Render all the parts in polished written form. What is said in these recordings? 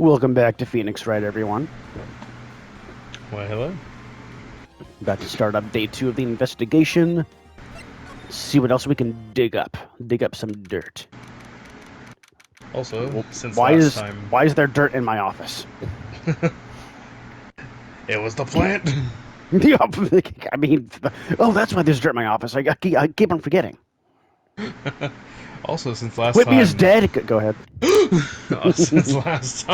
Welcome back to Phoenix Wright, everyone. Why, hello. About to start up day 2 of the investigation. See what else we can dig up. Dig up some dirt. Also, since why last time... Why is there dirt in my office? It was the plant! I mean, oh, that's why there's dirt in my office. I keep on forgetting. Also, since last Whitney time... is dead! Go ahead. Since last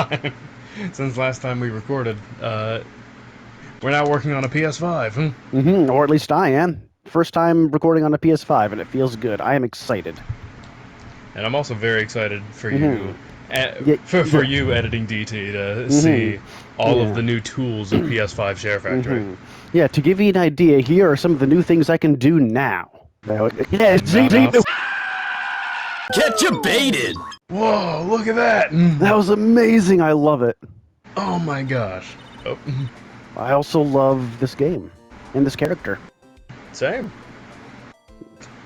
time we recorded, we're now working on a PS5. Or at least I am. First time recording on a PS5, and it feels good. I am excited. And I'm also very excited for you, for you editing DT to see all of the new tools of PS5 Share Factory. Yeah, to give you an idea, here are some of the new things I can do now. Get you baited! Whoa, look at that! That was amazing, I love it. Oh my gosh. Oh. I also love this game, and this character. Same.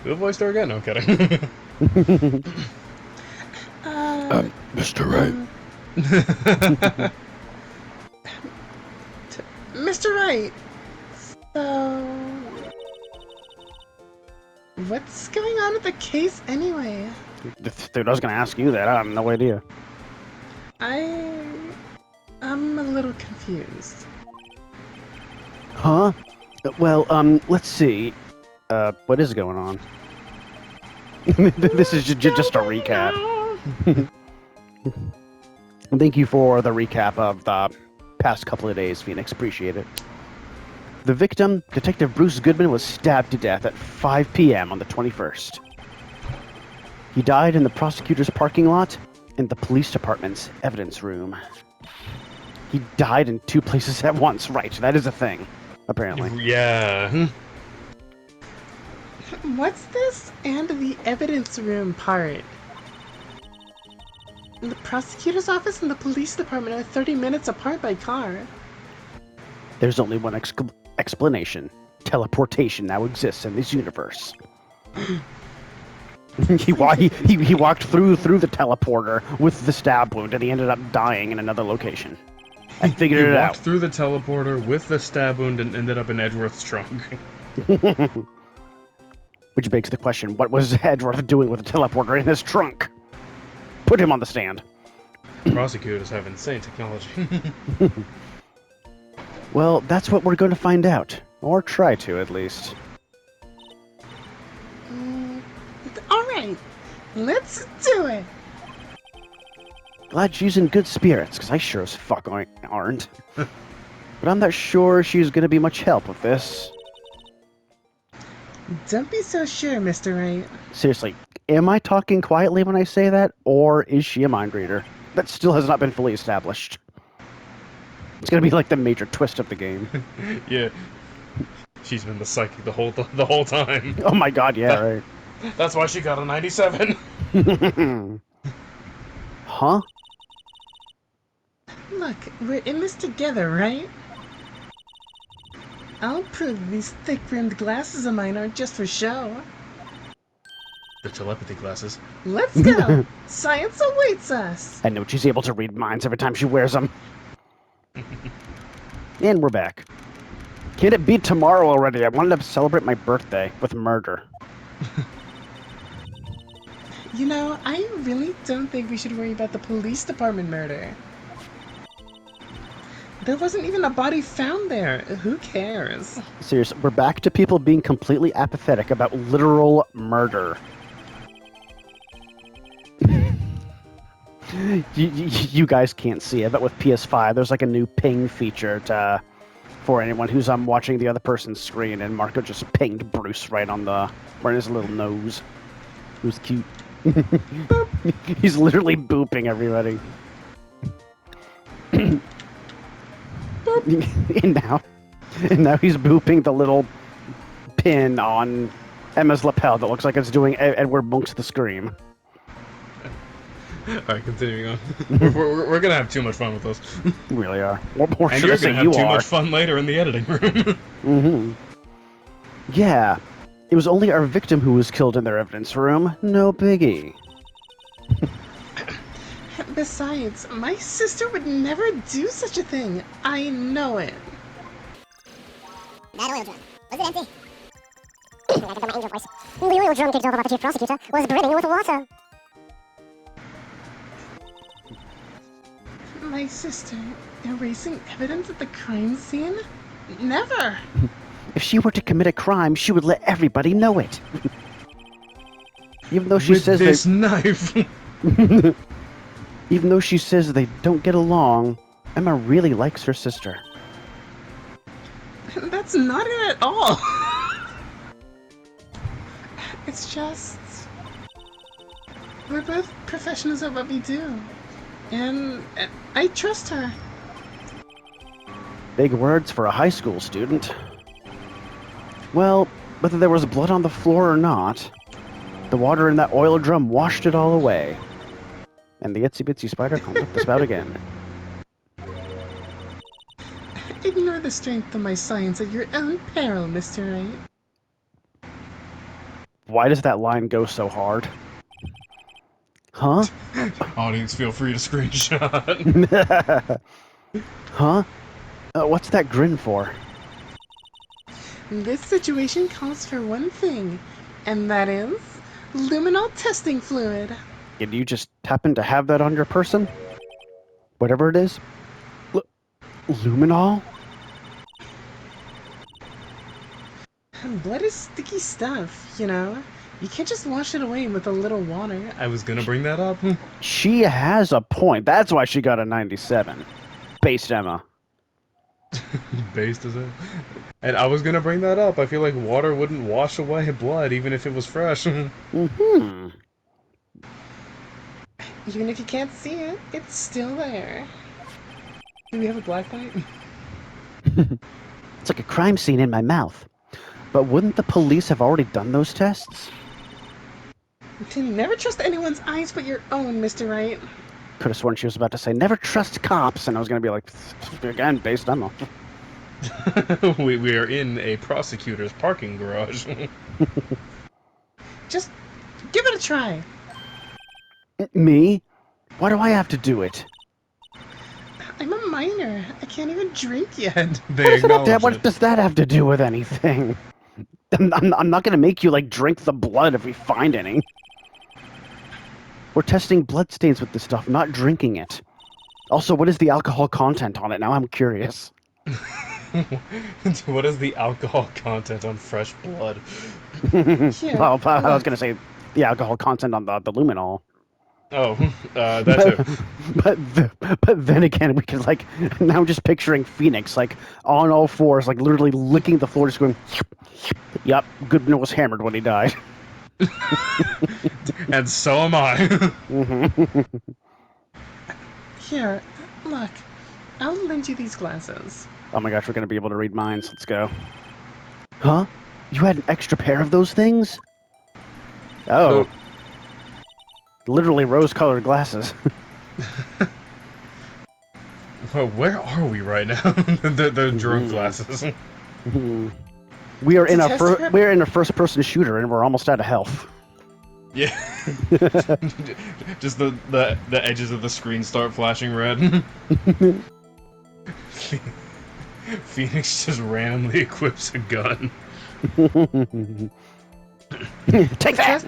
Who voiced her again? No, I'm kidding. Mr. Wright. Mr. Wright, so... what's going on with the case anyway? Dude, I was gonna ask you that. I have no idea. I'm a little confused. Huh? Well, let's see. What is going on? This is just a recap. Thank you for the recap of the past couple of days, Phoenix. Appreciate it. The victim, Detective Bruce Goodman, was stabbed to death at 5 p.m. on the 21st. He died in the prosecutor's parking lot and the police department's evidence room. He died in 2 places at once, right? That is a thing, apparently. Yeah. What's this and the evidence room part? The prosecutor's office and the police department are 30 minutes apart by car. There's only one explanation. Teleportation now exists in this universe. he walked through the teleporter with the stab wound, and he ended up dying in another location. I figured it out. He walked through the teleporter with the stab wound and ended up in Edgeworth's trunk. Which begs the question, what was Edgeworth doing with the teleporter in his trunk? Put him on the stand. Prosecutors have insane technology. Well, that's what we're going to find out. Or try to, at least. Alright, let's do it! Glad she's in good spirits, because I sure as fuck aren't. But I'm not sure she's going to be much help with this. Don't be so sure, Mr. Wright. Seriously, am I talking quietly when I say that, or is she a mind reader? That still has not been fully established. It's gonna be like the major twist of the game. Yeah. She's been the psychic the whole time. Oh my god, yeah, right. That's why she got a 97. Huh? Look, we're in this together, right? I'll prove these thick-rimmed glasses of mine aren't just for show. The telepathy glasses. Let's go! Science awaits us! I know she's able to read minds every time she wears them. And we're back. Can it be tomorrow already? I wanted to celebrate my birthday with murder. You know, I really don't think we should worry about the police department murder. There wasn't even a body found there. Who cares? Seriously, we're back to people being completely apathetic about literal murder. You guys can't see it, but with PS5, there's like a new ping feature for anyone who's watching the other person's screen, and Marco just pinged Bruce right on his little nose. It was cute. He's literally booping everybody. and now he's booping the little pin on Emma's lapel that looks like it's doing Edward Monk's The Scream. Alright, continuing on. we're gonna have too much fun with this. We really are. Or and should you're I say gonna have you too are. much fun later in the editing room. Yeah. It was only our victim who was killed in their evidence room. No biggie. Besides, my sister would never do such a thing. I know it. That oil drum. Was it empty? I got my angel voice. The oil drum kicked over by the chief prosecutor was brimming with water. My sister erasing evidence at the crime scene? Never! If she were to commit a crime, she would let everybody know it. Even though she With says this knife. even though she says they don't get along, Emma really likes her sister. That's not it at all! It's just... we're both professionals at what we do. And I trust her. Big words for a high school student. Well, whether there was blood on the floor or not, the water in that oil drum washed it all away. And the itsy bitsy spider climbed up the spout again. Ignore the strength of my science at your own peril, Mr. Wright. Why does that line go so hard? Huh? Audience, feel free to screenshot. Huh? What's that grin for? This situation calls for one thing, and that is luminol testing fluid. Did you just happen to have that on your person? Whatever it is? Luminol? Blood is sticky stuff, you know? You can't just wash it away with a little water. I was gonna bring that up. She has a point. That's why she got a 97. Based Emma. Based as it. And I was gonna bring that up. I feel like water wouldn't wash away blood even if it was fresh. Mm-hmm. Even if you can't see it, it's still there. Do we have a black light? It's like a crime scene in my mouth. But wouldn't the police have already done those tests? Never trust anyone's eyes but your own, Mr. Wright. Could have sworn she was about to say, never trust cops, and I was going to be like, again, based Emma. we are in a prosecutor's parking garage. Just give it a try. Me? Why do I have to do it? I'm a minor. I can't even drink yet. What does that have to do with anything? I'm not going to make you, like, drink the blood if we find any. We're testing bloodstains with this stuff, not drinking it. Also, what is the alcohol content on it? Now I'm curious. What is the alcohol content on fresh blood? Here, Well, I was look. going to say the alcohol content on the luminol. Oh, that too. But then again, we could, like, now I'm just picturing Phoenix, like, on all fours, like, literally licking the floor, just going, yup, Goodman was hammered when he died. And so am I. Here, look. I'll lend you these glasses. Oh my gosh, we're going to be able to read minds. Let's go. Huh? You had an extra pair of those things? Oh. Literally rose-colored glasses. Well, where are we right now? the drunk glasses. We are in To we're in a first-person shooter, and we're almost out of health. Yeah. Just the edges of the screen start flashing red. Phoenix just randomly equips a gun. Take that!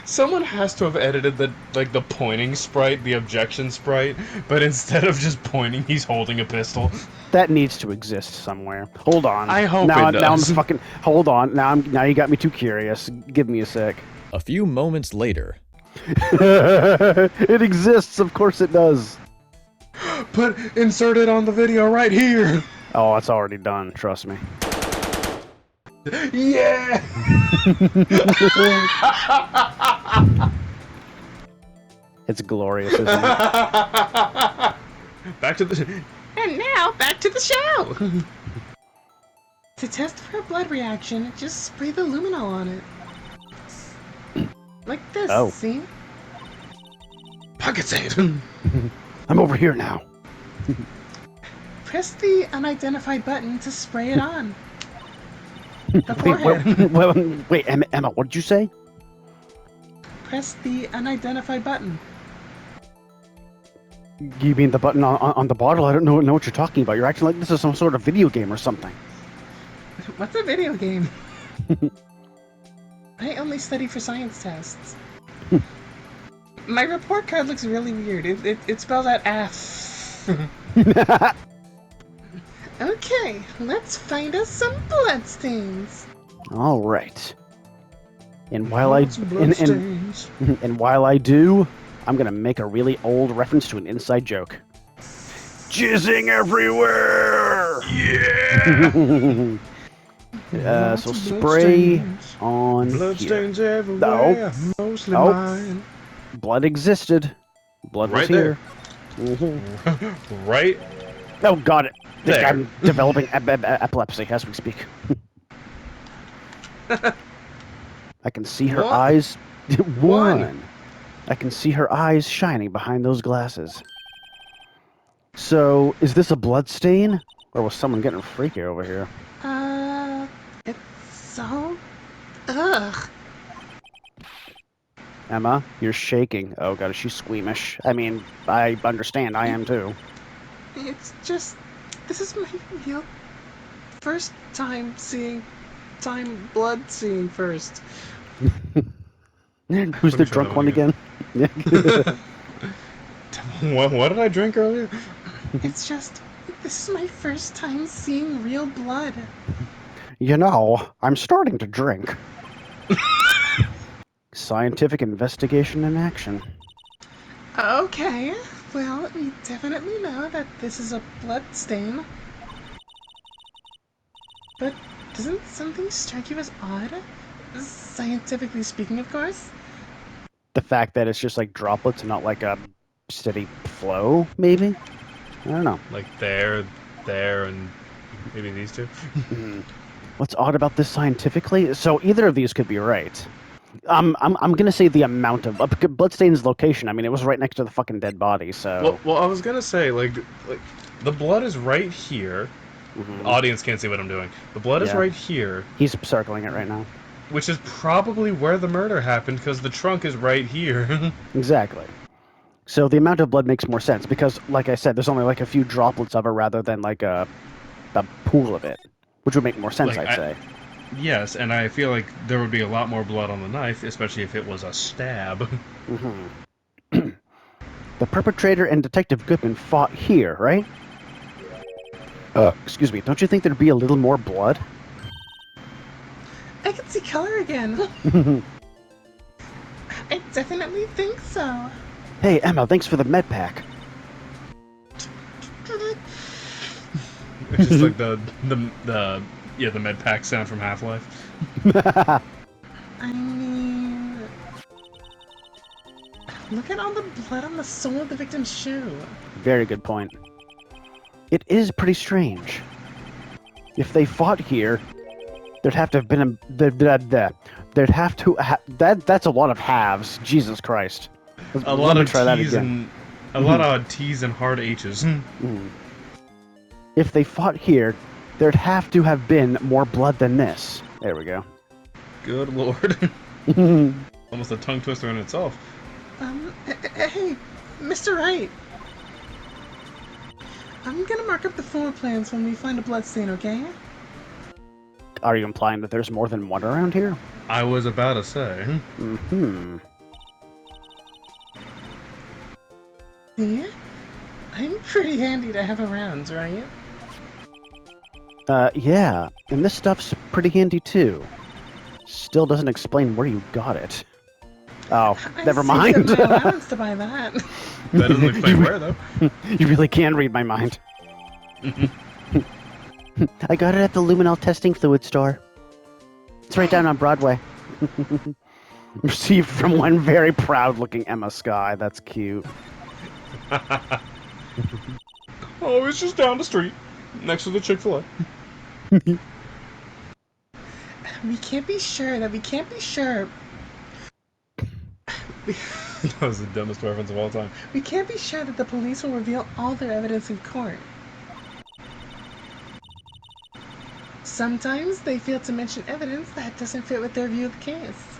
Someone has to have edited the pointing sprite, the objection sprite, but instead of just pointing, he's holding a pistol. That needs to exist somewhere. Hold on. I hope now, it Now I'm does. fucking. Hold on. Now you got me too curious. Give me a sec. A few moments later. It exists. Of course it does. But insert it on the video right here. Oh, it's already done. Trust me. Yeah. It's glorious, isn't it? Back to the. And now, back to the show! To test for a blood reaction, just spray the luminol on it. Like this, Oh. see? Pocket save. I'm over here now. Press the unidentified button to spray it on. The forehead. Wait, Emma, what did you say? Press the unidentified button. You mean the button on the bottle? I don't know what you're talking about. You're acting like this is some sort of video game or something. What's a video game? I only study for science tests. My report card looks really weird. It spells out F. Okay, let's find us some bloodstains. All right. And while Lots of bloodstains. and while I do, I'm gonna make a really old reference to an inside joke. Jizzing everywhere. Yeah. So Lots of spray bloodstains. on here. Bloodstains everywhere, mostly mine. Blood existed. Blood was Right here. there. Mhm. Right? Oh, got it. I think There. I'm developing epilepsy as we speak. I can see her What? eyes. One. One. I can see her eyes shining behind those glasses. So, is this a blood stain? Or was someone getting freaky over here? It's so... Ugh. Emma, you're shaking. Oh god, is she squeamish? I mean, I understand, I am too. It's just... This is my real... first time seeing... blood seeing first. Who's me the try drunk that one one again? What did I drink earlier? It's just... This is my first time seeing real blood. You know, I'm starting to drink. Scientific investigation in action. Okay, well, we definitely know that this is a blood stain. But doesn't something strike you as odd? Scientifically speaking, of course. The fact that it's just like droplets and not like a steady flow, maybe? I don't know. Like there, and maybe these two. What's odd about this scientifically? So either of these could be right. I'm gonna say the amount of bloodstain's location. I mean, it was right next to the fucking dead body. So Well, I was gonna say like the blood is right here. Mhm. The audience can't see what I'm doing. The blood is Yeah. right here, He's circling it right now. which is probably where the murder happened because the trunk is right here. Exactly. So the amount of blood makes more sense because, like I said, there's only like a few droplets of it rather than like a pool of it, which would make more sense, Like, I'd say. Yes, and I feel like there would be a lot more blood on the knife, especially if it was a stab. The perpetrator and Detective Goodman fought here, right? Excuse me. Don't you think there'd be a little more blood? I can see color again. I definitely think so. Hey, Emma, thanks for the med pack. It's just like the med pack sound from Half-Life. I mean... Look at all the blood on the sole of the victim's shoe. Very good point. It is pretty strange. If they fought here, there'd have to have been there'd have to that's a lot of halves. Jesus Christ. A Let lot me of try that T's again. and a lot of T's and hard H's. If they fought here, there'd have to have been more blood than this. There we go. Good lord. Almost a tongue twister in itself. Hey, Mr. Wright. I'm gonna mark up the floor plans when we find a bloodstain, okay? Are you implying that there's more than one around here? I was about to say. See? I'm pretty handy to have around, right? Yeah, and this stuff's pretty handy too. Still doesn't explain where you got it. Oh, never I mind. saved up my allowance to buy that. That doesn't explain where, though. You really can read my mind. I got it at the luminol testing fluid store. It's right down on Broadway. Received from one very proud-looking Emma Sky. That's cute. Oh, it's just down the street, next to the Chick-fil-A. We can't be sure that we can't be sure. That was the dumbest reference of all time. We can't be sure that the police will reveal all their evidence in court. Sometimes they fail to mention evidence that doesn't fit with their view of the case.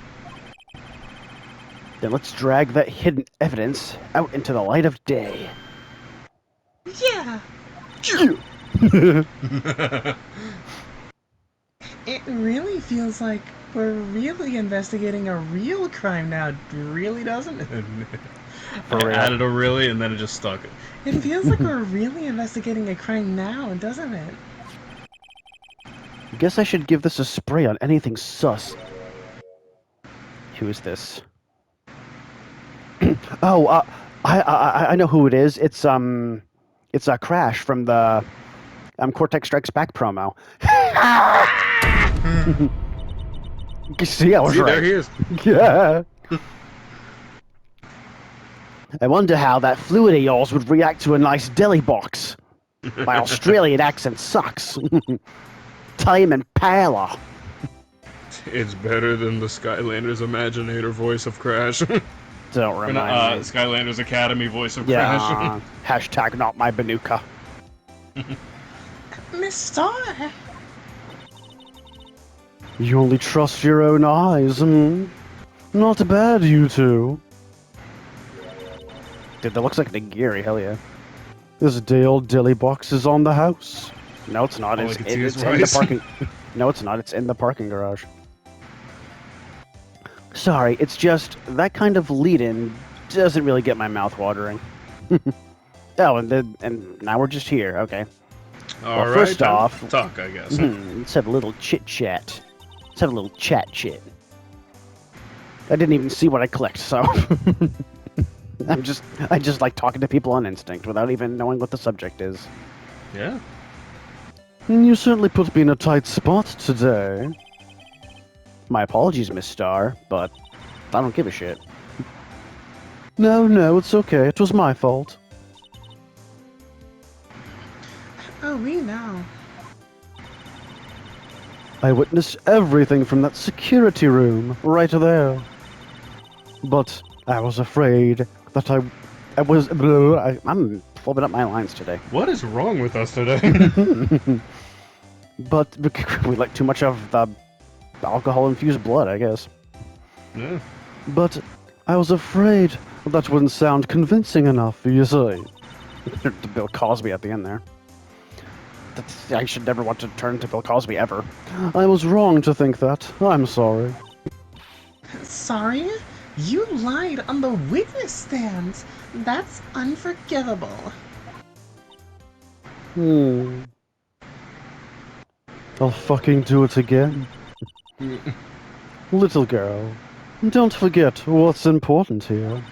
Then let's drag that hidden evidence out into the light of day. Yeah, it really feels like we're really investigating a real crime now, really, doesn't it? For I real. added a really, and then it just stuck. It feels like we're really investigating a crime now, doesn't it? Guess I should give this a spray on anything sus. Who is this? Oh, I know who it is. It's a Crash from the Cortex Strikes Back promo. See, I was See, right. there he is. Yeah. I wonder how that fluid of yours would react to a nice deli box. My Australian accent sucks. Time and parlor. It's better than the Skylanders Imaginator voice of Crash. Don't Or remind not, me. Skylanders Academy voice of Crash. Yeah. Hashtag not my Banuka. Miss Star! You only trust your own eyes, hmm? Not bad, you two. Dude, that looks like Nagiri, hell yeah. This day-old deli box is on the house. No, it's not. All I It's, can see is it's in the rice. parking... No, it's not. It's in the parking garage. Sorry, it's just that kind of lead-in doesn't really get my mouth watering. Oh, and now we're just here. Okay. All Well, right, first time off- to talk, I guess. Let's have a little chit-chat. Let's have a little chat-chit. I didn't even see what I clicked, so... I just like talking to people on instinct without even knowing what the subject is. Yeah. You certainly put me in a tight spot today. My apologies, Miss Star, but I don't give a shit. No, it's okay. It was my fault. Oh, we know. I witnessed everything from that security room right there. But I was afraid that I was... I'm flipping up my lines today. What is wrong with us today? But we like too much of the alcohol-infused blood, I guess. Yeah. But I was afraid that wouldn't sound convincing enough, you see. Bill Cosby at the end there. I should never want to turn to Bill Cosby ever. I was wrong to think that. I'm sorry. Sorry? You lied on the witness stand! That's unforgivable. I'll fucking do it again. Little girl, don't forget what's important here.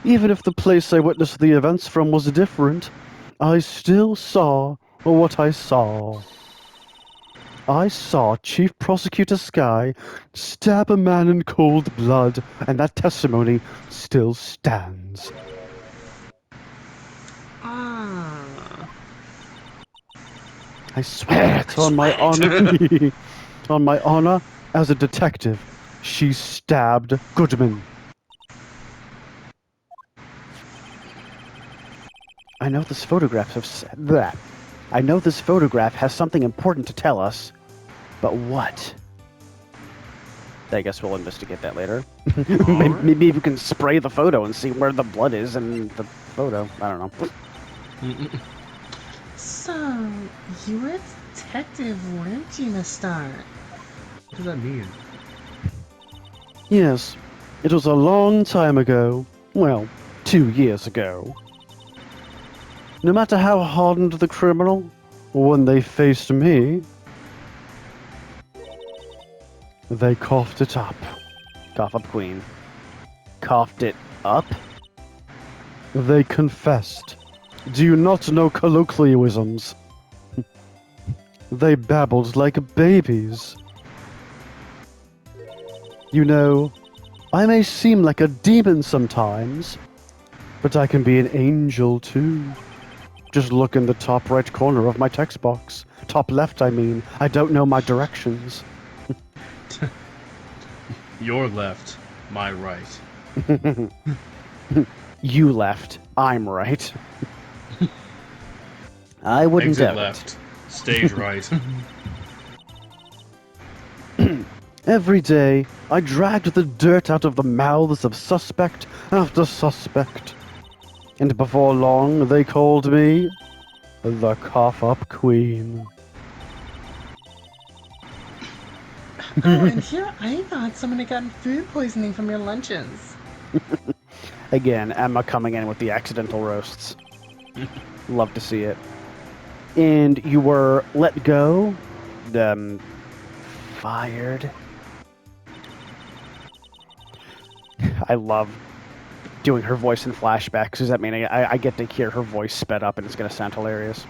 Even if the place I witnessed the events from was different, I still saw what I saw. I saw Chief Prosecutor Sky stab a man in cold blood, and that testimony still stands. Ah. I swear it on my honor. On my honor as a detective, she stabbed Goodman. I know this photograph I know this photograph has something important to tell us, but what? I guess we'll investigate that later. Maybe we can spray the photo and see where the blood is in the photo. I don't know. So, you were a detective, weren't you, Miss Star? What does that mean? Yes, it was a long time ago. Well, 2 years ago. No matter how hardened the criminal, when they faced me, they coughed it up. Cough up, Queen. Coughed it up? They confessed. Do you not know colloquialisms? They babbled like babies. You know, I may seem like a demon sometimes, but I can be an angel too. Just look in the top right corner of my text box. Top left, I mean. I don't know my directions. Your left, my right. You left. I'm right. I wouldn't Exit doubt left. Stage right. Every day, I dragged the dirt out of the mouths of suspect after suspect. And before long, they called me the cough-up queen. Oh, and here I thought someone had gotten food poisoning from your lunches. Again, Emma coming in with the accidental roasts. Love to see it. And you were let go, fired. I love doing her voice in flashbacks. Does that mean I get to hear her voice sped up and it's going to sound hilarious?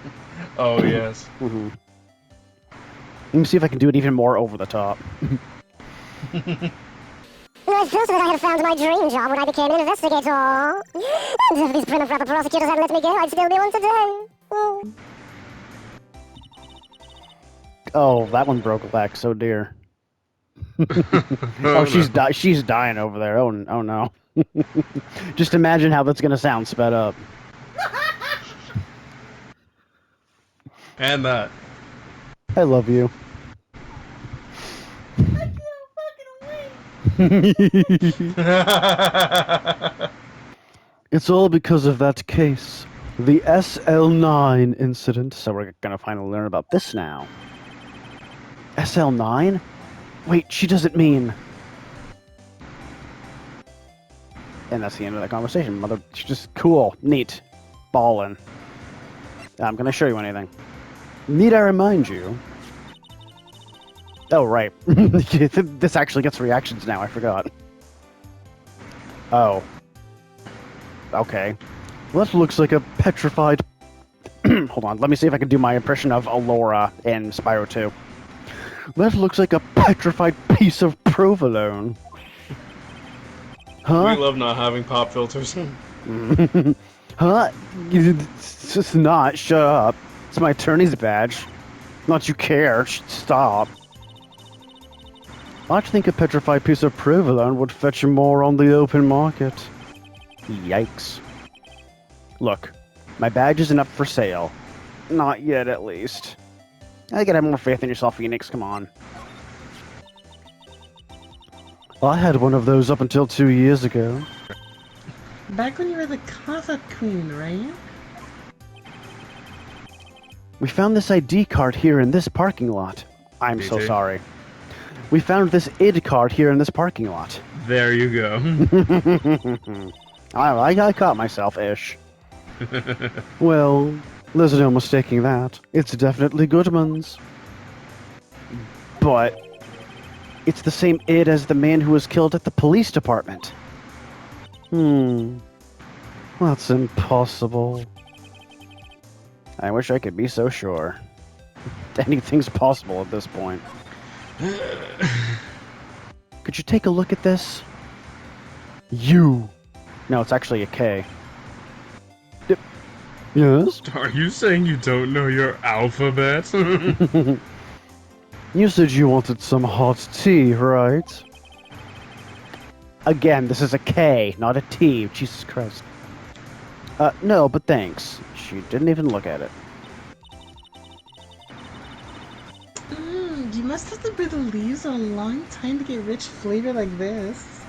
Oh, yes. Mm-hmm. Let me see if I can do it even more over the top. I felt that I had found my dream job when I became an investigator. And if these Plymouth Rapper prosecutors hadn't let me go, I'd still be one today. Oh, that one broke a leg. So dear. Oh, she's dying over there. Oh no. Just imagine how that's gonna sound sped up. And that. I love you. It's all because of that case, the SL9 incident. So we're gonna finally learn about this now. SL9? Wait, she doesn't mean. And that's the end of that conversation. Mother, she's just cool, neat, ballin'. I'm gonna show you anything. Need I remind you? Oh, right. This actually gets reactions now, I forgot. Oh. Okay. Well, that looks like a petrified... Hold on, let me see if I can do my impression of Allura in Spyro 2. That looks like a petrified piece of provolone. Huh? We love not having pop filters. Huh? It's just not. Shut up. It's my attorney's badge. Not you care. Stop. I'd think a petrified piece of provolone would fetch more on the open market. Yikes. Look, my badge isn't up for sale. Not yet, at least. I gotta have more faith in yourself, Phoenix. Come on. I had one of those up until 2 years ago. Back when you were the Kaza Queen, right? We found this ID card here in this parking lot. I'm so DJ? sorry. We found this ID card here in this parking lot. There you go. I caught myself-ish. Well, there's no mistaking that. It's definitely Goodman's. But it's the same id as the man who was killed at the police department. That's impossible. I wish I could be so sure. Anything's possible at this point. Could you take a look at this? You. No, it's actually a K. Yes? Are you saying you don't know your alphabet? You said you wanted some hot tea, right? Again, this is a K, not a T. Jesus Christ. No, but thanks. She didn't even look at it. You must have to brew the leaves a long time to get rich flavor like this.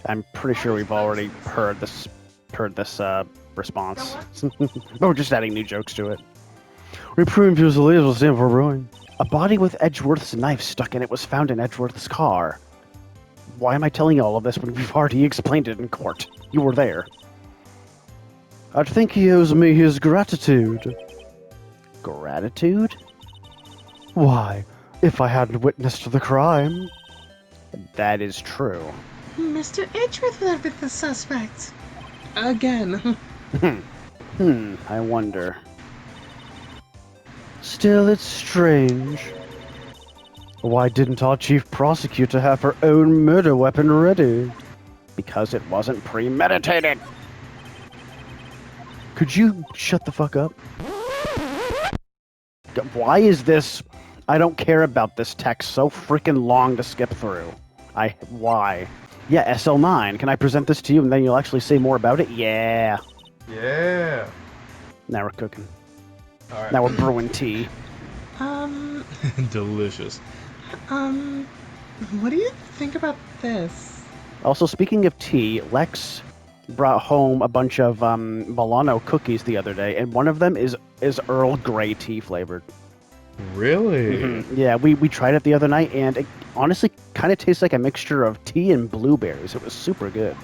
I'm pretty sure we've already heard this response. But we're just adding new jokes to it. We previews the leaves will stand for brewing. A body with Edgeworth's knife stuck in it was found in Edgeworth's car. Why am I telling you all of this when we've already explained it in court? You were there. I think he owes me his gratitude. Gratitude? Why, if I hadn't witnessed the crime. That is true. Mr. Edgeworth left with the suspect. Again. I wonder. Still, it's strange. Why didn't our chief prosecutor have her own murder weapon ready? Because it wasn't premeditated. Could you shut the fuck up? Why is this... I don't care about this text so freaking long to skip through. Why? Yeah, SL9. Can I present this to you and then you'll actually say more about it? Yeah. Yeah. Now we're cooking. Alright. Now we're brewing tea. Delicious. What do you think about this? Also, speaking of tea, Lex brought home a bunch of Milano cookies the other day, and one of them is Earl Grey tea flavored. Really? Yeah, we tried it the other night, and it honestly kind of tastes like a mixture of tea and blueberries. It was super good.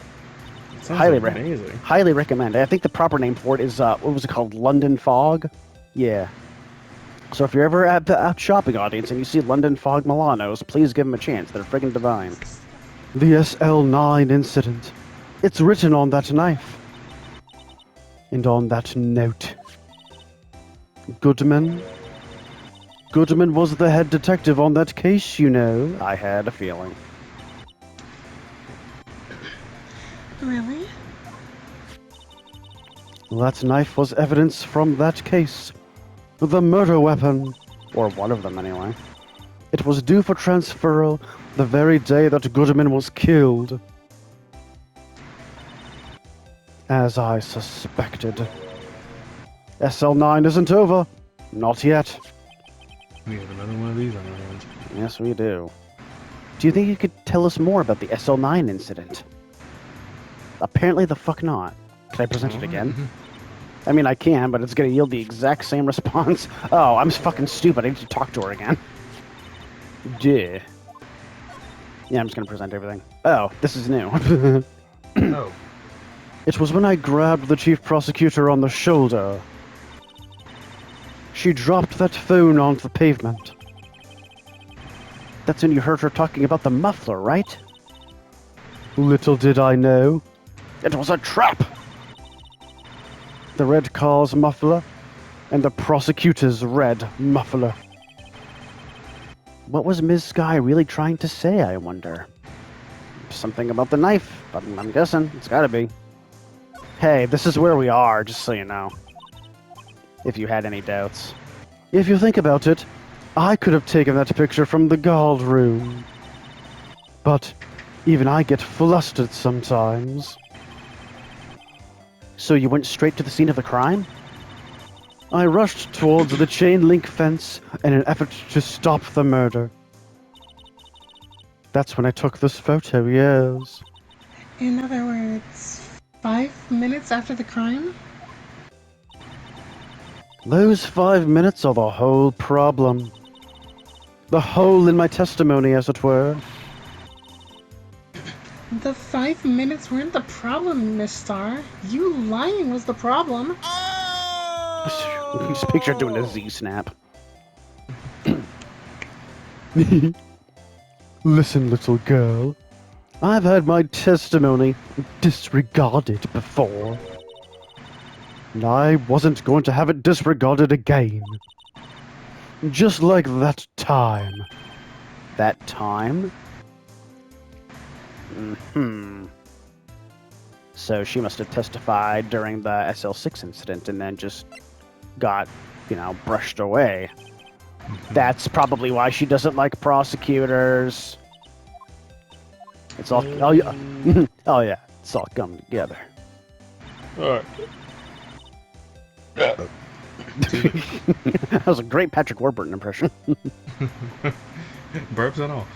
Sounds Highly amazing. Highly recommend. I think the proper name for it is what was it called? London Fog. Yeah. So if you're ever at the shopping audience and you see London Fog Milanos, please give them a chance. They're friggin' divine. The SL9 incident. It's written on that knife. And on that note. Goodman was the head detective on that case, you know. I had a feeling. Really? That knife was evidence from that case. The murder weapon, or one of them anyway. It was due for transferal the very day that Goodman was killed. As I suspected. SL9 isn't over. Not yet. We have another one of these on our hands. Yes, we do. Do you think you could tell us more about the SL9 incident? Apparently the fuck not. Can I present it again? I mean, I can, but it's going to yield the exact same response. Oh, I'm fucking stupid. I need to talk to her again. Duh. Yeah, I'm just going to present everything. Oh, this is new. Oh. It was when I grabbed the chief prosecutor on the shoulder. She dropped that phone onto the pavement. That's when you heard her talking about the muffler, right? Little did I know. It was a trap! The red car's muffler, and the prosecutor's red muffler. What was Ms. Sky really trying to say, I wonder? Something about the knife, but I'm guessing it's gotta be. Hey, this is where we are, just so you know. If you had any doubts. If you think about it, I could have taken that picture from the guard room. But even I get flustered sometimes. So you went straight to the scene of the crime? I rushed towards the chain link fence in an effort to stop the murder. That's when I took this photo, yes. In other words, 5 minutes after the crime? Those 5 minutes are the whole problem. The hole in my testimony, as it were. The 5 minutes weren't the problem, Miss Star. You lying was the problem. Just picture doing a Z-snap. Listen, little girl. I've had my testimony disregarded before. And I wasn't going to have it disregarded again. Just like that time. That time? So she must have testified during the SL6 incident and then just got, brushed away. That's probably why she doesn't like prosecutors. It's all... Oh, yeah. Oh, yeah. It's all come together. Alright. That was a great Patrick Warburton impression. Burps and all.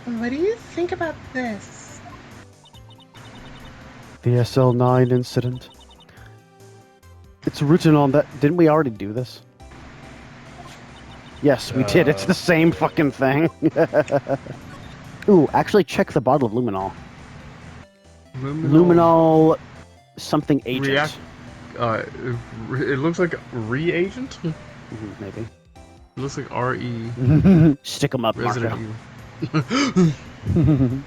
What do you think about this? The SL9 incident. It's written on that... Didn't we already do this? Yes, we did. It's the same fucking thing. Ooh, actually check the bottle of luminol. Luminol something agent. It looks like reagent? Maybe. It looks like RE. Stick 'em up, Resident Marco. Evil.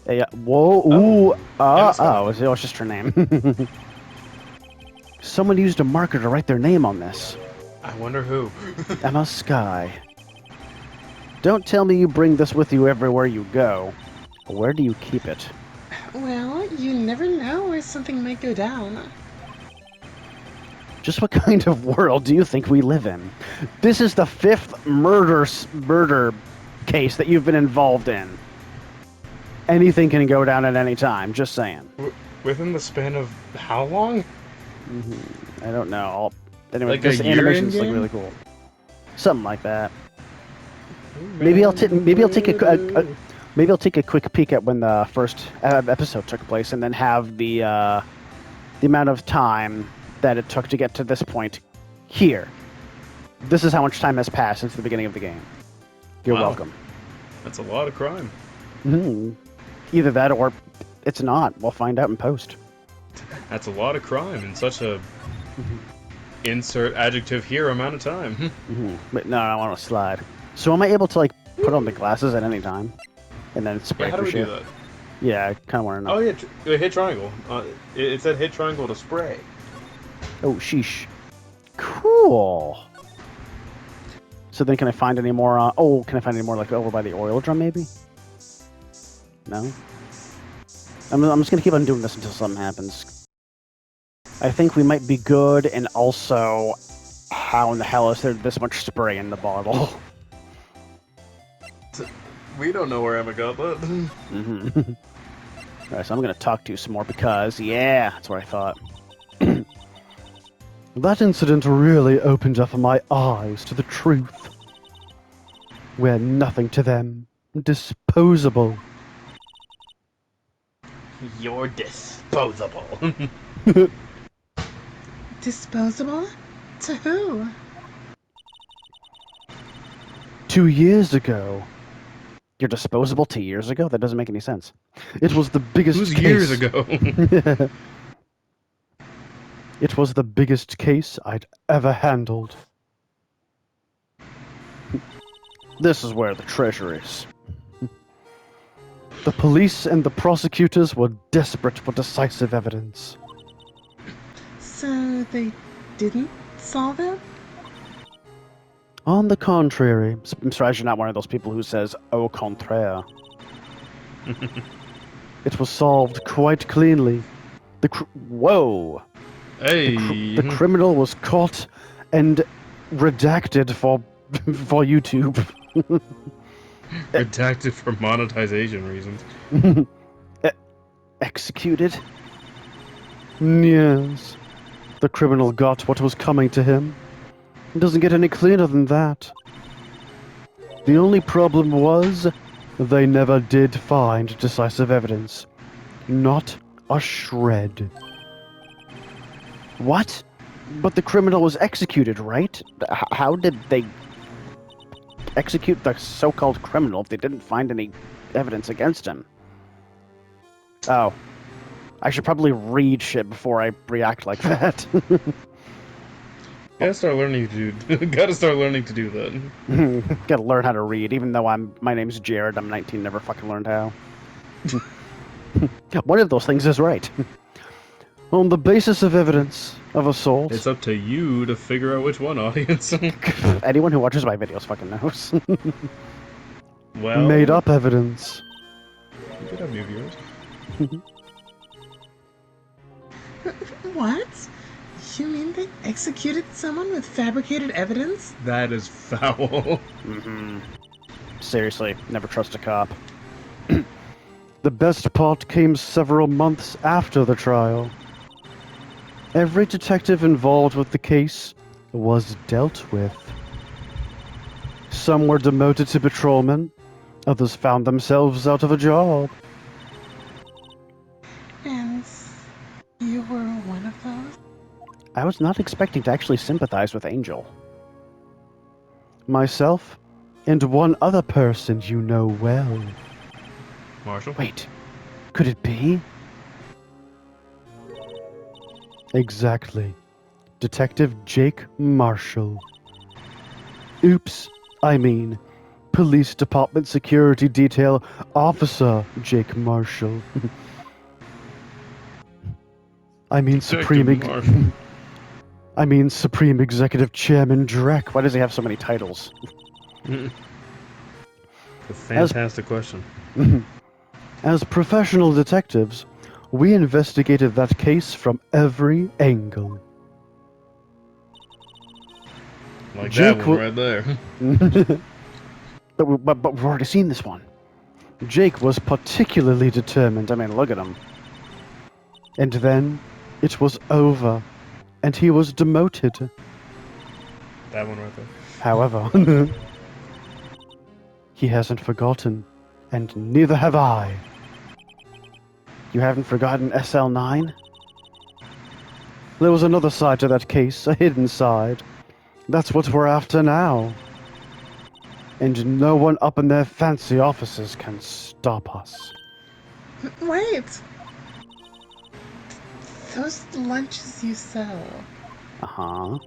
Hey, whoa, ooh, it was just her name. Someone used a marker to write their name on this. I wonder who. Emma Sky. Don't tell me you bring this with you everywhere you go. Where do you keep it? Well, you never know where something might go down. Just what kind of world do you think we live in? This is the 5th murder case that you've been involved in. Anything can go down at any time, just saying. Within the span of how long? I don't know. Anyway, Like a this year animation's like in-game? really cool. Something like that. Maybe I'll take a quick peek at when the first episode took place, and then have the amount of time that it took to get to this point here. This is how much time has passed since the beginning of the game. You're Wow. welcome. That's a lot of crime. Either that or it's not. We'll find out in post. That's a lot of crime in such a insert adjective here amount of time. But no, I want to slide. So am I able to like put on the glasses at any time, and then spray How for do we shit? do that? Yeah, I kind of want to know. Oh yeah, hit triangle. It said hit triangle to spray. Oh, sheesh. Cool. So then, can I find any more? Can I find any more like over by the oil drum, maybe? No. I'm just gonna keep on doing this until something happens. I think we might be good, and also, how in the hell is there this much spray in the bottle? We don't know where Emma got that. Alright, so I'm gonna talk to you some more because, yeah, that's what I thought. That incident really opened up my eyes to the truth. We're nothing to them. Disposable. You're disposable. Disposable? To who? 2 years ago. You're disposable 2 years ago? That doesn't make any sense. It was the biggest Who's case. years ago? It was the biggest case I'd ever handled. This is where the treasure is. The police and the prosecutors were desperate for decisive evidence. So they didn't solve it? On the contrary, I'm surprised you're not one of those people who says au contraire. It was solved quite cleanly. Whoa! Hey. The criminal was caught and redacted for YouTube. Redacted for monetization reasons. Executed? Yes. The criminal got what was coming to him. It doesn't get any cleaner than that. The only problem was, they never did find decisive evidence. Not a shred. What? But the criminal was executed, right? How did they execute the so-called criminal if they didn't find any evidence against him? Oh. I should probably read shit before I react like that. Gotta start learning to do. Gotta start learning to do that. Gotta learn how to read, even though my name's Jared, I'm 19, never fucking learned how. One of those things is right. On the basis of evidence of assault. It's up to you to figure out which one, audience. Anyone who watches my videos fucking knows. Well, Made up evidence. You could have new viewers. What? You mean they executed someone with fabricated evidence? That is foul. Seriously, never trust a cop. The best part came several months after the trial. Every detective involved with the case was dealt with. Some were demoted to patrolmen, others found themselves out of a job. And you were one of those? I was not expecting to actually sympathize with Angel. Myself, and one other person you know well. Marshall? Wait, could it be? Exactly. Detective Jake Marshall. Oops, I mean, Police Department Security Detail Officer Jake Marshall. I mean Detective Marshall. Supreme Executive Chairman Drek. Why does he have so many titles? A fantastic question. As professional detectives, we investigated that case from every angle. Like Jake that one right there. But we've already seen this one. Jake was particularly determined. I mean, look at him. And then, it was over, and he was demoted. That one right there. However, he hasn't forgotten, and neither have I. You haven't forgotten SL9? There was another side to that case, a hidden side. That's what we're after now. And no one up in their fancy offices can stop us. Wait! Those lunches you sell. Uh-huh.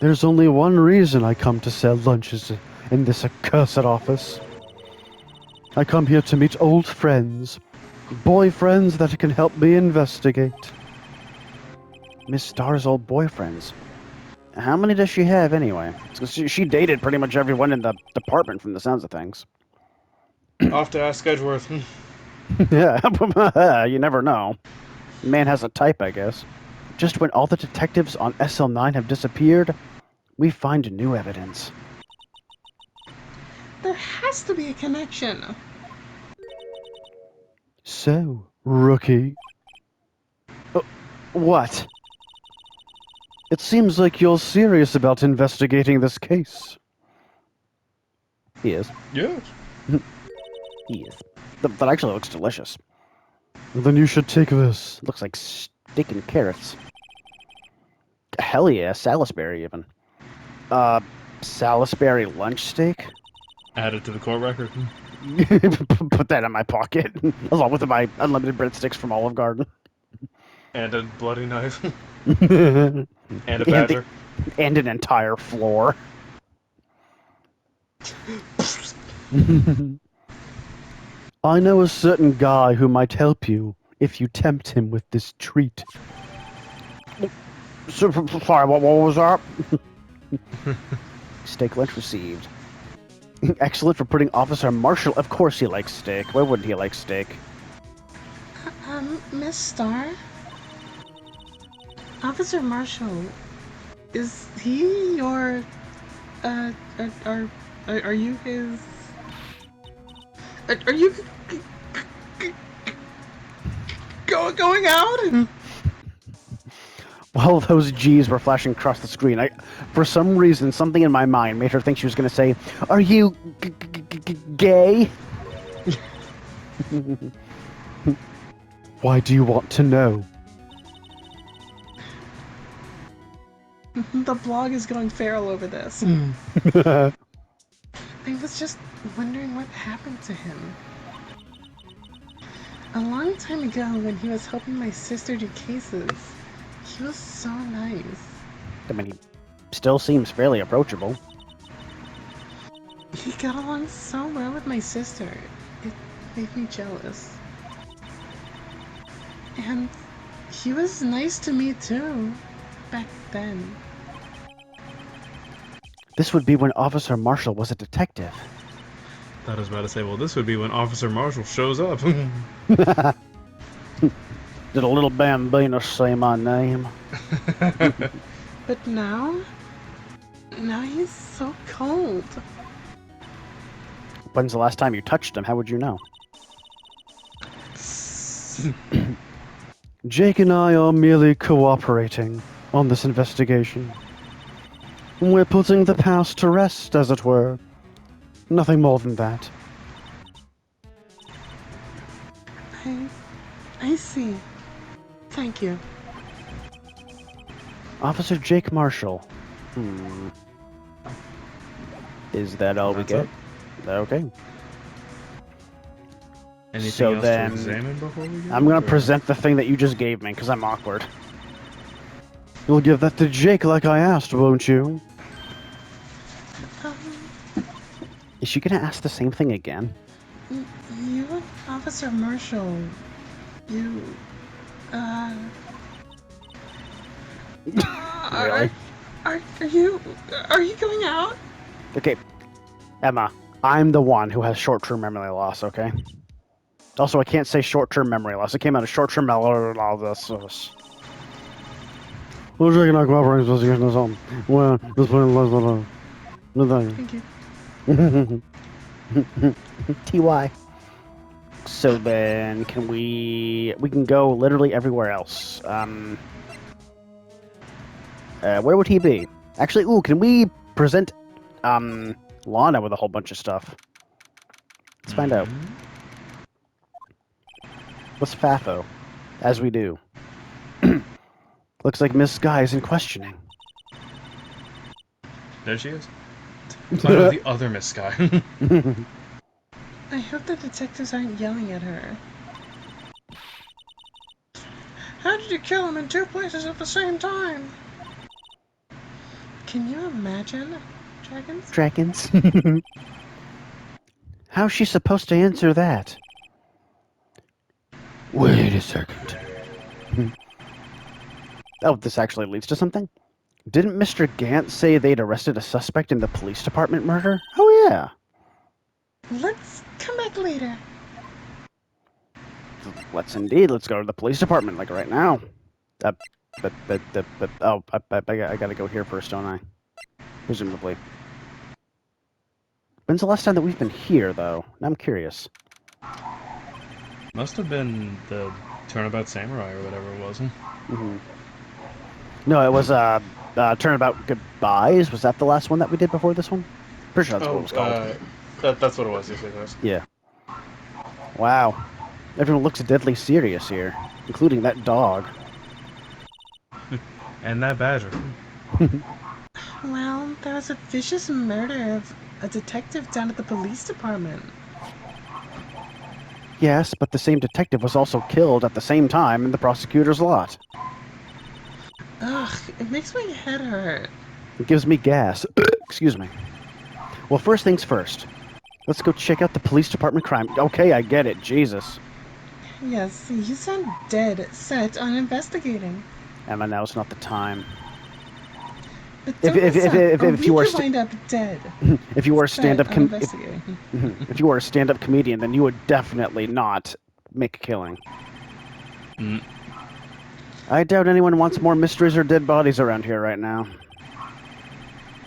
There's only one reason I come to sell lunches in this accursed office. I come here to meet old friends, boyfriends that can help me investigate. Miss Star's old boyfriends. How many does she have anyway? 'Cause she dated pretty much everyone in the department from the sounds of things. Off to ask Edgeworth. Yeah, you never know. Man has a type, I guess. Just when all the detectives on SL9 have disappeared, we find new evidence. There has to be a connection. So, rookie. What? It seems like you're serious about investigating this case. He is. Yes. He is. That actually looks delicious. Then you should take this. Looks like steak and carrots. Hell yeah, Salisbury even. Salisbury lunch steak? Add it to the court record. Put that in my pocket, along with my unlimited breadsticks from Olive Garden. And a bloody knife. And And a badger. and an entire floor. I know a certain guy who might help you if you tempt him with this treat. Sorry, what was that? Steak lunch received. Excellent for putting Officer Marshall. Of course he likes steak. Why wouldn't he like steak? Miss Star? Officer Marshall, is he your, are you his... Are you going out? While those G's were flashing across the screen, for some reason, something in my mind made her think she was going to say, "Are you gay?" Why do you want to know? The blog is going feral over this. I was just wondering what happened to him. A long time ago, when he was helping my sister do cases, he was so nice. I mean, he still seems fairly approachable. He got along so well with my sister. It made me jealous. And he was nice to me too, back then. This would be when Officer Marshall was a detective. I was about to say, well, this would be when Officer Marshall shows up. Did a little bambino say my name? But now he's so cold. When's the last time you touched him? How would you know? Jake and I are merely cooperating on this investigation. We're putting the past to rest, as it were. Nothing more than that. I see. Thank you. Officer Jake Marshall. Is that all we get? Okay. Anything So else then, to examine before we go? I'm gonna present the thing that you just gave me, because I'm awkward. You'll give that to Jake like I asked, won't you? Is she gonna ask the same thing again? You and Officer Marshall, you, Really? Are you going out? Okay, Emma, I'm the one who has short-term memory loss, okay? Also, I can't say short-term memory loss. It came out of short-term memory and all this. We're taking our cooperating investigation is on. Well, this point Thank you. TY. So then, we can go literally everywhere else. Where would he be? Actually, ooh, can we present Lana with a whole bunch of stuff? Let's find out. Let's FAFO, as we do. Looks like Miss Guy is in questioning. There she is. Oh no, the other Miss Sky. I hope the detectives aren't yelling at her. How did you kill him in 2 places at the same time? Can you imagine? Dragons? Dragons. How's she supposed to answer that? Wait a second. Oh, this actually leads to something? Didn't Mr. Gant say they'd arrested a suspect in the police department murder? Oh, yeah. Let's come back later. Let's indeed. Let's go to the police department, like right now. Oh, I gotta go here first, don't I? Presumably. When's the last time that we've been here, though? Now I'm curious. Must have been the Turnabout Samurai or whatever it was. Mm-hmm. No, it was Turnabout Goodbyes. Was that the last one that we did before this one? Pretty sure that's what it was called. That's what it was. Yes, it was. Yeah. Wow. Everyone looks deadly serious here, including that dog. And that badger. Well, there was a vicious murder of a detective down at the police department. Yes, but the same detective was also killed at the same time in the prosecutor's lot. Ugh, it makes my head hurt. It gives me gas. Excuse me. Well, first things first. Let's go check out the police department crime. Okay, I get it. Jesus. Yes, you sound dead set on investigating. Emma, now's not the time. But If- don't if- mess if- up, if- or if we you were could st- wind up dead. If you were a stand-up Set on if, investigating. if you were a stand-up comedian, then you would definitely not make a killing. Mm. I doubt anyone wants more mysteries or dead bodies around here right now.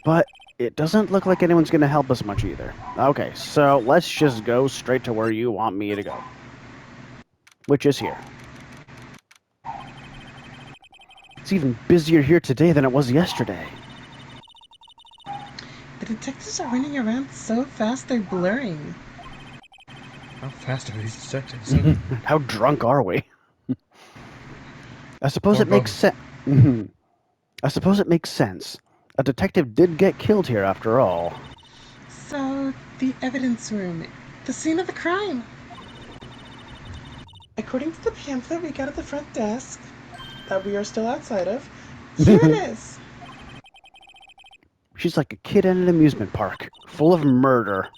But it doesn't look like anyone's going to help us much either. Okay, so let's just go straight to where you want me to go. Which is here. It's even busier here today than it was yesterday. The detectives are running around so fast they're blurring. How fast are these detectives? How drunk are we? I suppose Or it makes sense. I suppose it makes sense. A detective did get killed here after all. So, the evidence room. The scene of the crime. According to the pamphlet we got at the front desk, that we are still outside of, here it is. She's like a kid in an amusement park, full of murder.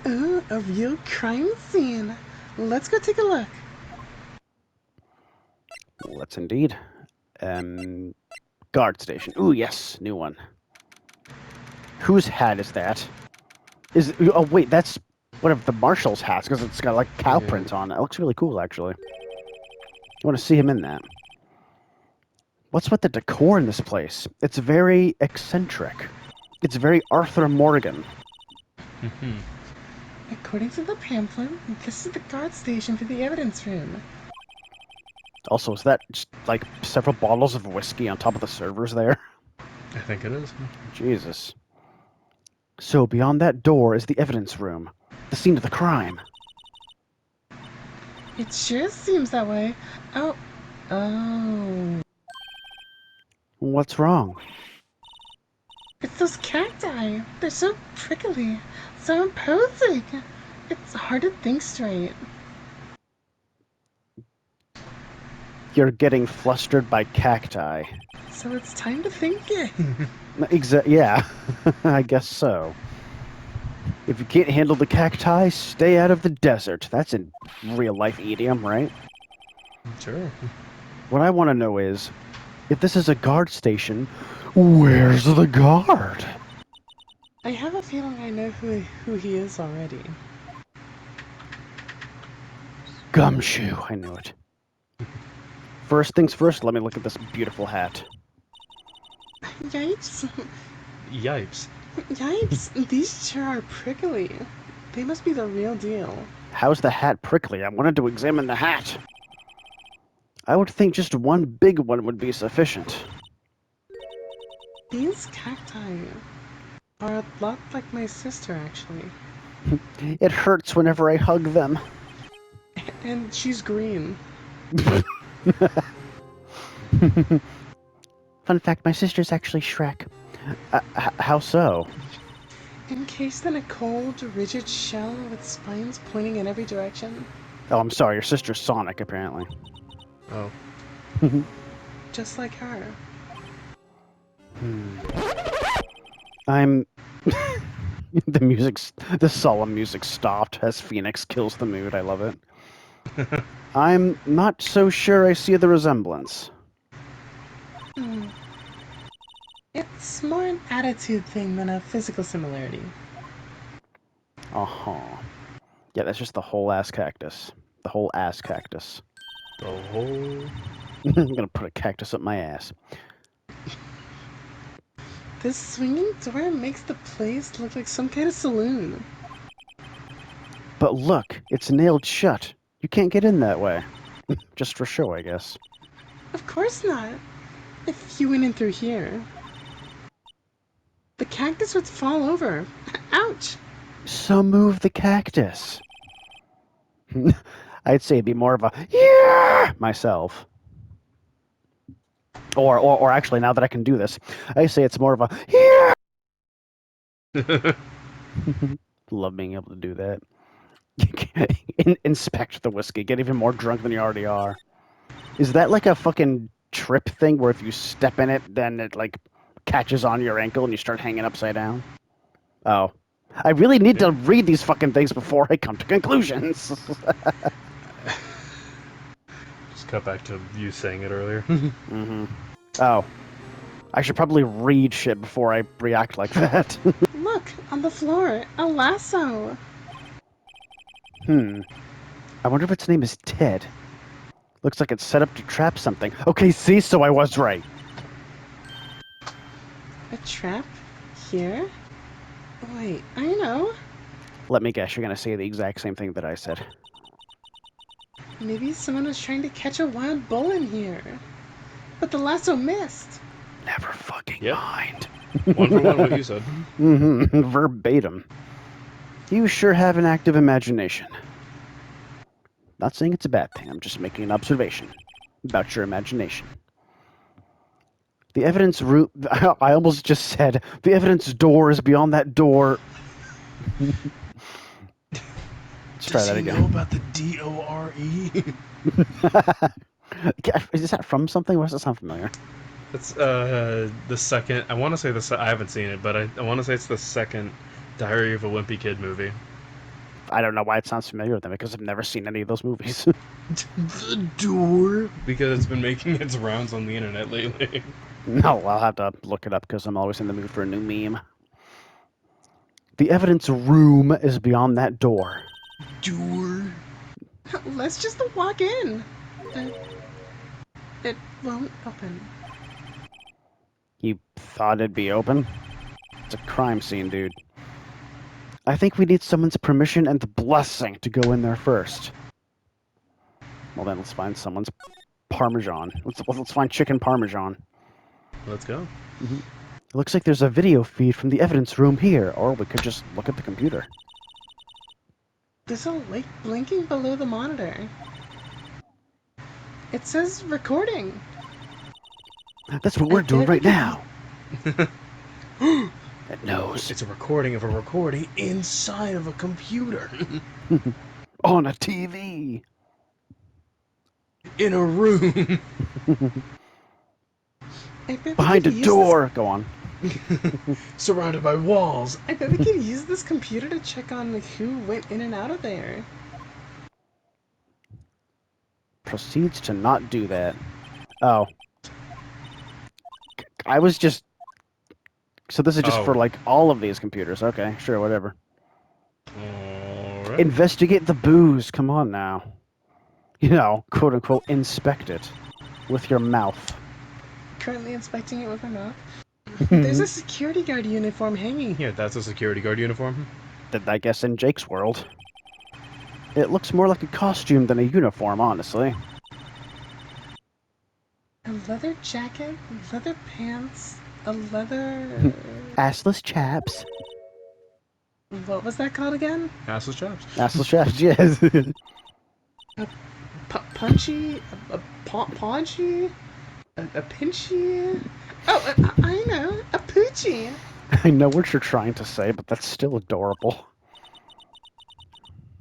Ooh, a real crime scene. Let's go take a look. Let's indeed. Guard station. Ooh, yes, new one. Whose hat is that? Oh wait, that's one of the marshal's hats because it's got like cow Yeah. print on it. It looks really cool, actually. I want to see him in that. What's with the decor in this place? It's very eccentric. It's very Arthur Morgan. According to the pamphlet, this is the guard station for the evidence room. Also, is that just like several bottles of whiskey on top of the servers there? I think it is. Jesus. So beyond that door is the evidence room, the scene of the crime. It sure seems that way. Oh. What's wrong? It's those cacti. They're so prickly, so imposing. It's hard to think straight. You're getting flustered by cacti. So it's time to think it. Yeah, I guess so. If you can't handle the cacti, stay out of the desert. That's a real-life idiom, right? Sure. What I want to know is, if this is a guard station, where's the guard? I have a feeling I know who he is already. Gumshoe, I knew it. First things first, let me look at this beautiful hat. Yipes. Yipes. Yipes. These sure are prickly. They must be the real deal. How's the hat prickly? I wanted to examine the hat. I would think just one big one would be sufficient. These cacti are a lot like my sister, actually. It hurts whenever I hug them. And she's green. Fun fact, my sister's actually Shrek. How so? Encased in a cold, rigid shell with spines pointing in every direction. Oh, I'm sorry, your sister's Sonic, apparently. Oh. Just like her. I'm... the solemn music stopped as Phoenix kills the mood. I love it. I'm not so sure I see the resemblance. It's more an attitude thing than a physical similarity. Uh-huh. Yeah, that's just the whole ass cactus. The whole ass cactus. The whole... I'm gonna put a cactus up my ass. This swinging door makes the place look like some kind of saloon. But look, it's nailed shut. You can't get in that way. Just for show, I guess. Of course not. If you went in through here, the cactus would fall over. Ouch! So move the cactus. I'd say it'd be more of a yeah myself. Or actually, now that I can do this, I say it's more of a yeah. Love being able to do that. Inspect the whiskey. Get even more drunk than you already are. Is that like a fucking trip thing where if you step in it, then it like catches on your ankle and you start hanging upside down? Oh. I really need to read these fucking things before I come to conclusions. Just cut back to you saying it earlier. Mm-hmm. Oh. I should probably read shit before I react like that. Look, on the floor, a lasso. I wonder if its name is Ted. Looks like it's set up to trap something. Okay, see, so I was right. A trap? Here? Wait, I know. Let me guess, you're gonna say the exact same thing that I said. Maybe someone was trying to catch a wild bull in here. But the lasso missed. Never fucking Yep. mind. One for one, what you said. Mm-hmm. Verbatim. You sure have an active imagination. Not saying it's a bad thing, I'm just making an observation about your imagination. The evidence room... I almost just said, the evidence door is beyond that door. Let's try that again. Know about the D-O-R-E? Is that from something? Why does that sound familiar? It's the second... I want to say I haven't seen it, but I want to say it's the second Diary of a Wimpy Kid movie. I don't know why it sounds familiar with them, because I've never seen any of those movies. The door? Because it's been making its rounds on the internet lately. No, I'll have to look it up, because I'm always in the mood for a new meme. The evidence room is beyond that door. Door? Let's just walk in. It won't open. You thought it'd be open? It's a crime scene, dude. I think we need someone's permission and blessing to go in there first. Well then, let's find someone's parmesan. Let's find chicken parmesan. Let's go. It looks like there's a video feed from the evidence room here, or we could just look at the computer. There's a light blinking below the monitor. It says recording. That's what we're doing right now. It knows. It's a recording of a recording inside of a computer. On a TV. In a room. I bet we Behind a could use door. Go on. Surrounded by walls. I bet we could use this computer to check on who went in and out of there. Proceeds to not do that. Oh. I was just... So this is just for, like, all of these computers. Okay, sure, whatever. Alright. Investigate the booze. Come on now. You know, quote-unquote, inspect it. With your mouth. Currently inspecting it with my mouth. There's a security guard uniform hanging here. Yeah, that's a security guard uniform. I guess in Jake's world. It looks more like a costume than a uniform, honestly. A leather jacket, leather pants, A leather... Assless chaps. What was that called again? Assless chaps. Assless chaps, yes. Punchy? Paunchy? A pinchy? Oh, I know. A poochie. I know what you're trying to say, but that's still adorable.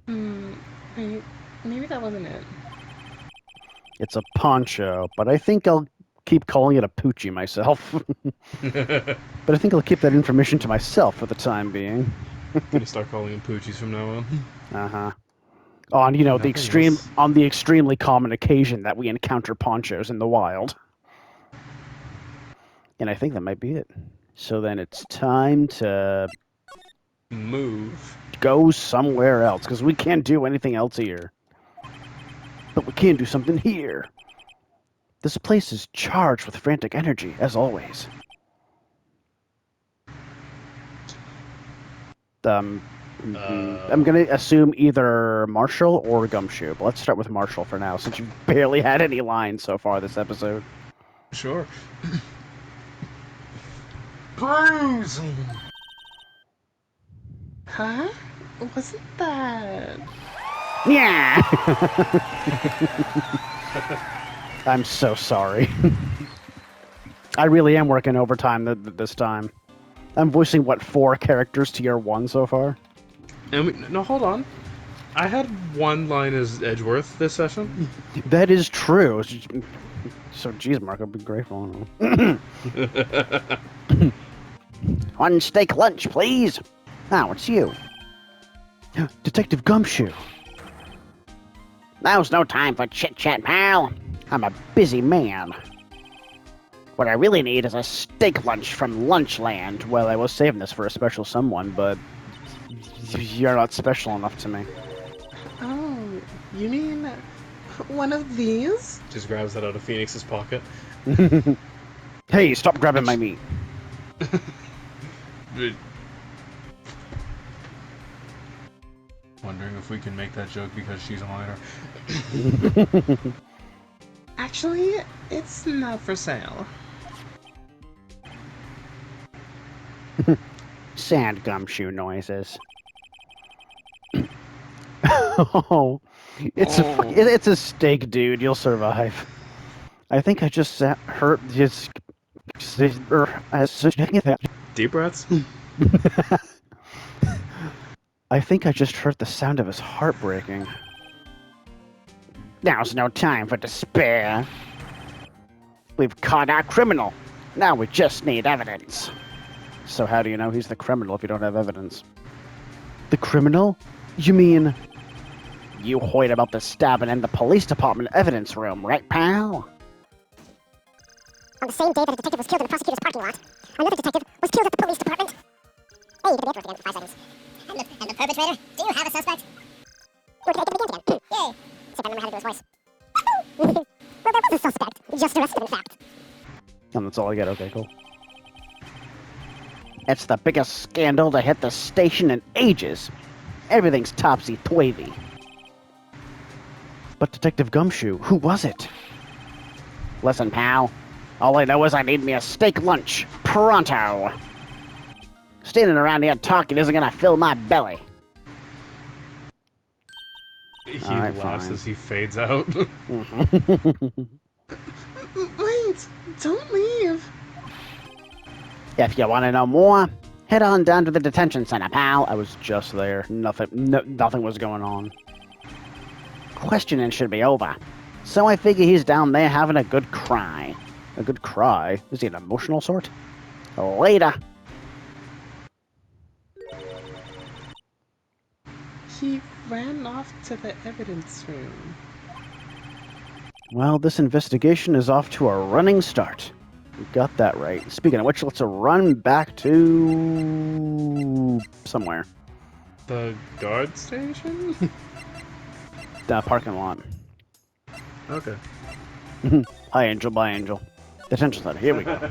Wait, maybe that wasn't it. It's a poncho, but I think I'll keep calling it a poochie myself. But I think I'll keep that information to myself for the time being. Gonna start calling them poochies from now on. Uh-huh. On, you know, the extremely common occasion that we encounter ponchos in the wild. And I think that might be it. So then it's time to Move. go somewhere else, because we can't do anything else here. But we can do something here. This place is charged with frantic energy, as always. I'm going to assume either Marshall or Gumshoe, but let's start with Marshall for now, since you've barely had any lines so far this episode. Sure. Cruising. Huh? Wasn't that... Yeah! I'm so sorry. I really am working overtime this time. I'm voicing, what, 4 characters to your 1 so far? And no, hold on. I had one line as Edgeworth this session. That is true. So, geez, Mark, I'd be grateful. 1 steak lunch, please. Now, it's you. Detective Gumshoe. Now's no time for chit-chat, pal. I'm a busy man. What I really need is a steak lunch from Lunchland. Well, I was saving this for a special someone, but you're not special enough to me. Oh, you mean one of these? Just grabs that out of Phoenix's pocket. Hey, stop grabbing my meat. Wondering if we can make that joke because she's a minor. Actually, it's not for sale. Sand Gumshoe noises. Oh, it's a steak, dude. You'll survive. I think I just hurt his. Deep breaths. I think I just heard the sound of his heart breaking. Now's no time for despair. We've caught our criminal. Now we just need evidence. So how do you know he's the criminal if you don't have evidence? The criminal? You mean... You heard about the stabbing in the police department evidence room, right, pal? On the same day that a detective was killed in the prosecutor's parking lot, another detective was killed at the police department. Hey, you can get again for 5 seconds. And the perpetrator? Do you have a suspect? Or can I get it again? Yay! See if I remember how to do his voice. Well, there was a suspect. Just arrested, in fact. And that's all I get. Okay, cool. It's the biggest scandal to hit the station in ages. Everything's topsy-turvy. But Detective Gumshoe, who was it? Listen, pal. All I know is I need me a steak lunch. Pronto. Standing around here talking isn't gonna fill my belly. He Alright, laughs fine. as he fades out. Wait, don't leave. If you want to know more, head on down to the detention center, pal. I was just there. Nothing was going on. Questioning should be over. So I figure he's down there having a good cry. A good cry? Is he an emotional sort? Later. He ran off to the evidence room. Well, this investigation is off to a running start. We got that right. Speaking of which, let's run back to... somewhere. The guard station? Parking lot. Okay. Hi, Angel. Bye, Angel. Detention center. Here we go.